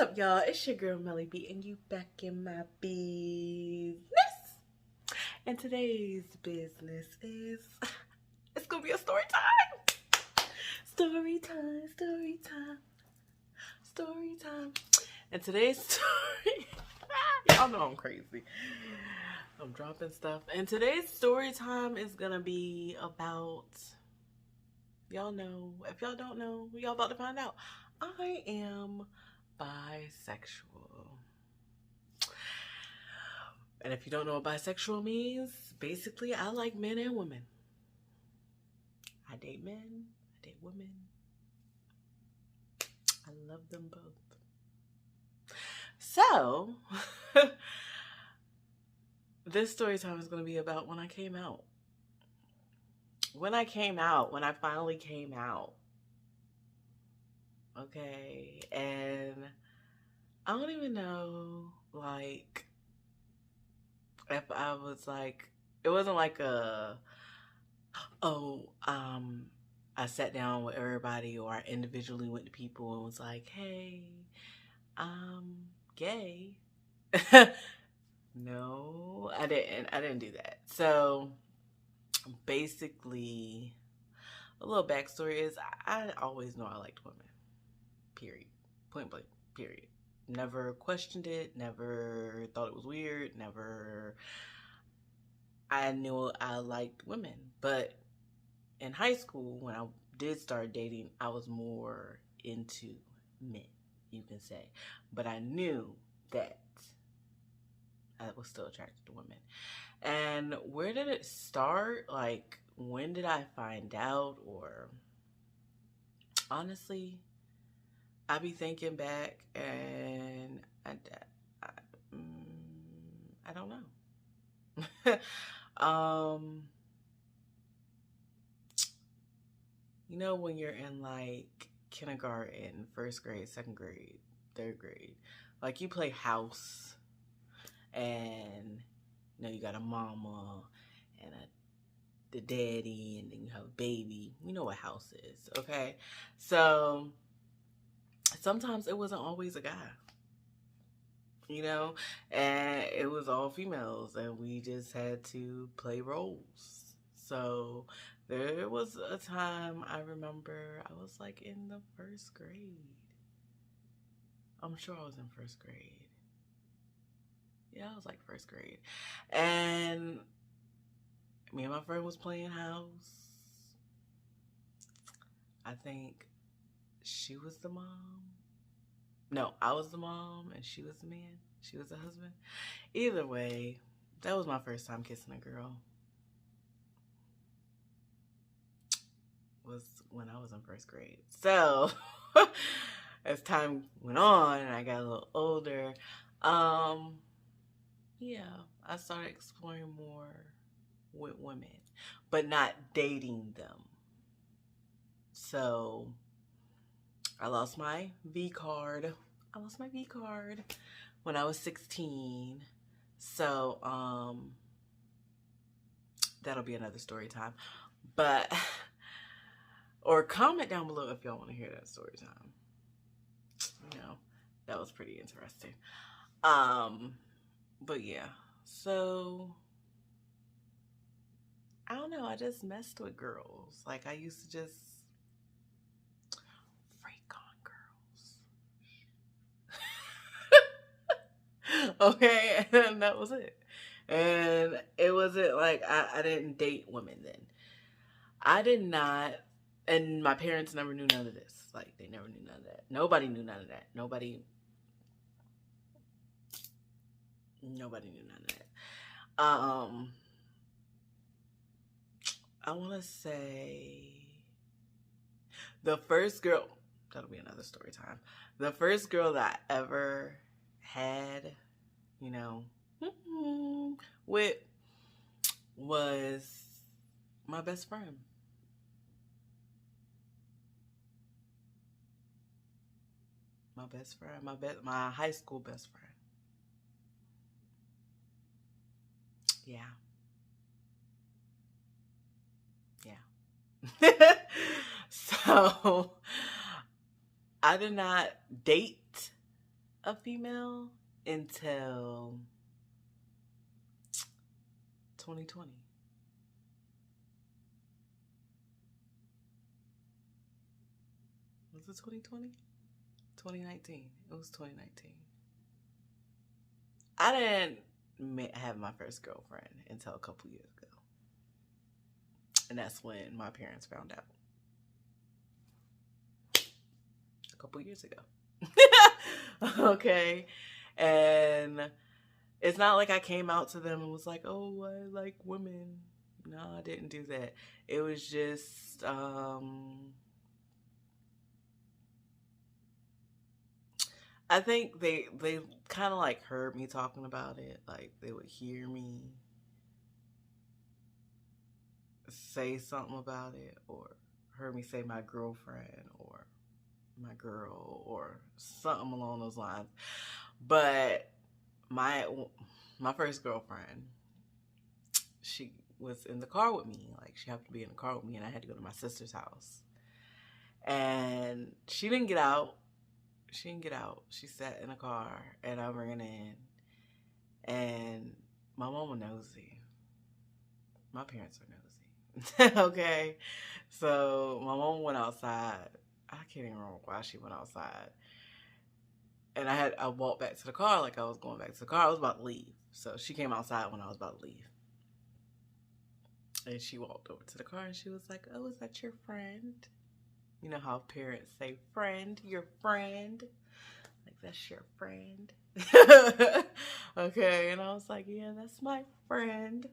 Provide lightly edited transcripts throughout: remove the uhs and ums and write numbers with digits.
up, y'all? It's your girl Melly B, and you back in my business. And today's business is it's gonna be a story time. Story time, story time, story time. And today's story, y'all know I'm crazy. I'm dropping stuff. And today's story time is gonna be about, y'all know, if y'all don't know, y'all about to find out. I am bisexual. And if you don't know what bisexual means, basically I like men and women. I date men, I date women. I love them both. So, this story time is going to be about when I came out. When I finally came out. Okay, and I don't even know, like, if I was like, it wasn't like I sat down with everybody or I individually went to people and was like, hey, I'm gay. No, I didn't do that. So basically, a little backstory is I always know I liked women. Period. Point blank. Period. Never questioned it. Never thought it was weird. Never. I knew I liked women. But in high school, when I did start dating, I was more into men, you can say. But I knew that I was still attracted to women. And where did it start? Like, when did I find out? Or honestly, I be thinking back and I don't know. You know, when you're in like kindergarten, first grade, second grade, third grade, like you play house and you know, you got a mama and the daddy and then you have a baby. You know what house is, okay? So sometimes it wasn't always a guy, you know, and it was all females and we just had to play roles. So there was a time I remember I was like in the first grade. I'm sure I was in first grade. Yeah, I was like first grade. And me and my friend was playing house. I think she was the mom. No, I was the mom and she was the man. She was the husband. Either way, that was my first time kissing a girl. Was when I was in first grade. So, as time went on and I got a little older, yeah, I started exploring more with women, but not dating them. So, I lost my V card. When I was 16. So, that'll be another story time. But, or comment down below if y'all want to hear that story time. You know, that was pretty interesting. But yeah, so I don't know, I just messed with girls. Like I used to just freak on girls. Okay, and that was it. And it wasn't like I didn't date women then. I did not, and my parents never knew none of this. Like they never knew none of that. Nobody knew none of that. Nobody knew none of that. I want to say the first girl, that'll be another story time. The first girl that I ever had, you know, with was my best friend. My best friend, my high school best friend. Yeah. So I did not date a female until 2020. Was it 2020? 2019. It was 2019. I didn't have my first girlfriend until a couple years ago. And that's when my parents found out. A couple years ago. Okay. And it's not like I came out to them and was like, oh, I like women. No, I didn't do that. It was just, I think they kind of like heard me talking about it. Like they would hear me say something about it, or heard me say my girlfriend or my girl or something along those lines. But my my first girlfriend, she was in the car with me. Like she happened to be in the car with me, and I had to go to my sister's house. And she didn't get out. She didn't get out. She sat in the car, and I ran in. And my mama nosy. My parents are nosy. Okay, so my mom went outside. I can't even remember why she went outside. And I walked back to the car like I was going back to the car. I was about to leave. So she came outside when I was about to leave. And she walked over to the car and she was like, oh, is that your friend? You know how parents say friend, your friend. Like, that's your friend. Okay, and I was like, yeah, that's my friend.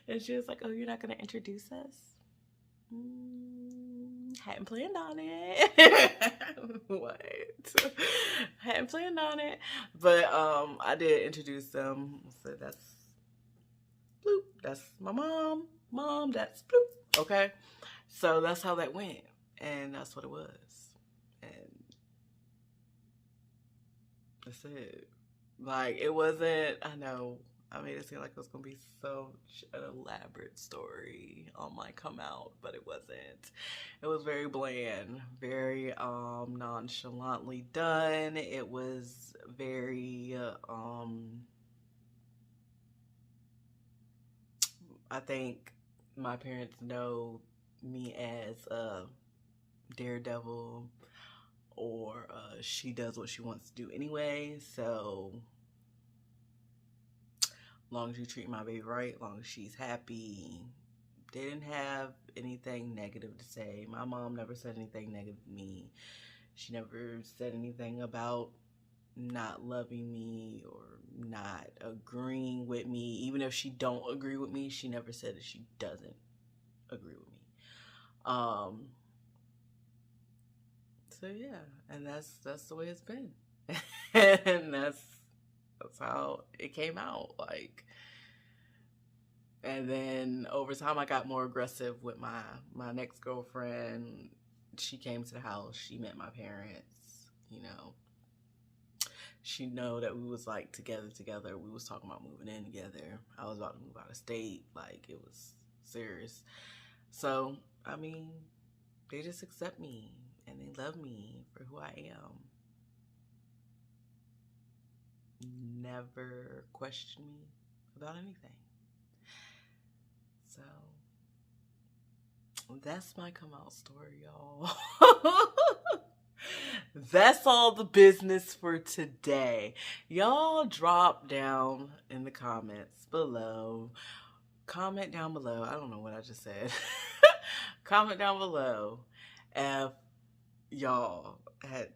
And she was like, oh, you're not going to introduce us? Hadn't planned on it. What? Hadn't planned on it. But I did introduce them. So that's bloop. That's my mom. Mom, that's bloop. Okay. So that's how that went. And that's what it was. And that's it. Like, it wasn't, I know, I made it seem like it was going to be such an elaborate story on my come out, but it wasn't. It was very bland, very nonchalantly done. It was very, I think my parents know me as a daredevil, or she does what she wants to do anyway. So long as you treat my baby right, long as she's happy. They didn't have anything negative to say. My mom never said anything negative to me. She never said anything about not loving me or not agreeing with me. Even if she don't agree with me, she never said that she doesn't agree with me. So yeah, and that's the way it's been. And that's how it came out. Like, and then over time I got more aggressive with my next girlfriend. She came to the house, she met my parents, you know. She know that we was like together. We was talking about moving in together. I was about to move out of state. Like, it was serious. So, I mean, they just accept me and they love me for who I am. Never question me about anything. So, that's my come out story, y'all. That's all the business for today. Y'all drop down in the comments below. Comment down below. I don't know what I just said. Comment down below if y'all had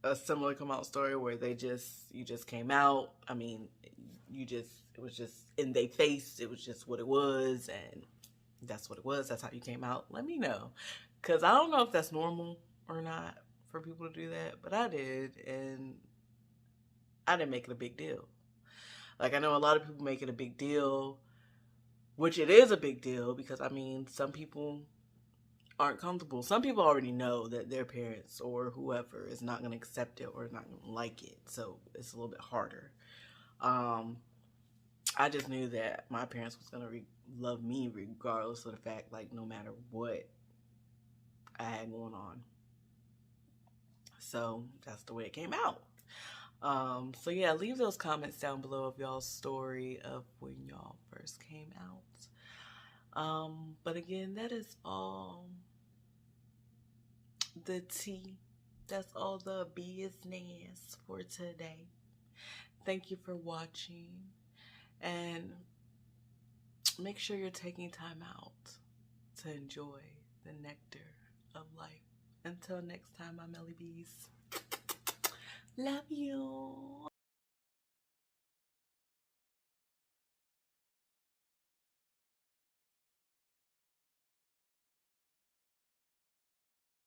a similar come out story where you just came out. I mean, it was just in their face. It was just what it was, and that's what it was. That's how you came out. Let me know, because I don't know if that's normal or not for people to do that, but I did, and I didn't make it a big deal. Like, I know a lot of people make it a big deal, which it is a big deal, because I mean, some people aren't comfortable. Some people already know that their parents or whoever is not going to accept it or not going to like it, so it's a little bit harder. I just knew that my parents was going to love me regardless of the fact, like, no matter what I had going on. So that's the way it came out. So yeah, leave those comments down below of y'all's story of when y'all first came out. But again, that is all the tea. That's all the business for today. Thank you for watching, and make sure you're taking time out to enjoy the nectar of life. Until next time, I'm Melly Bees. Love you.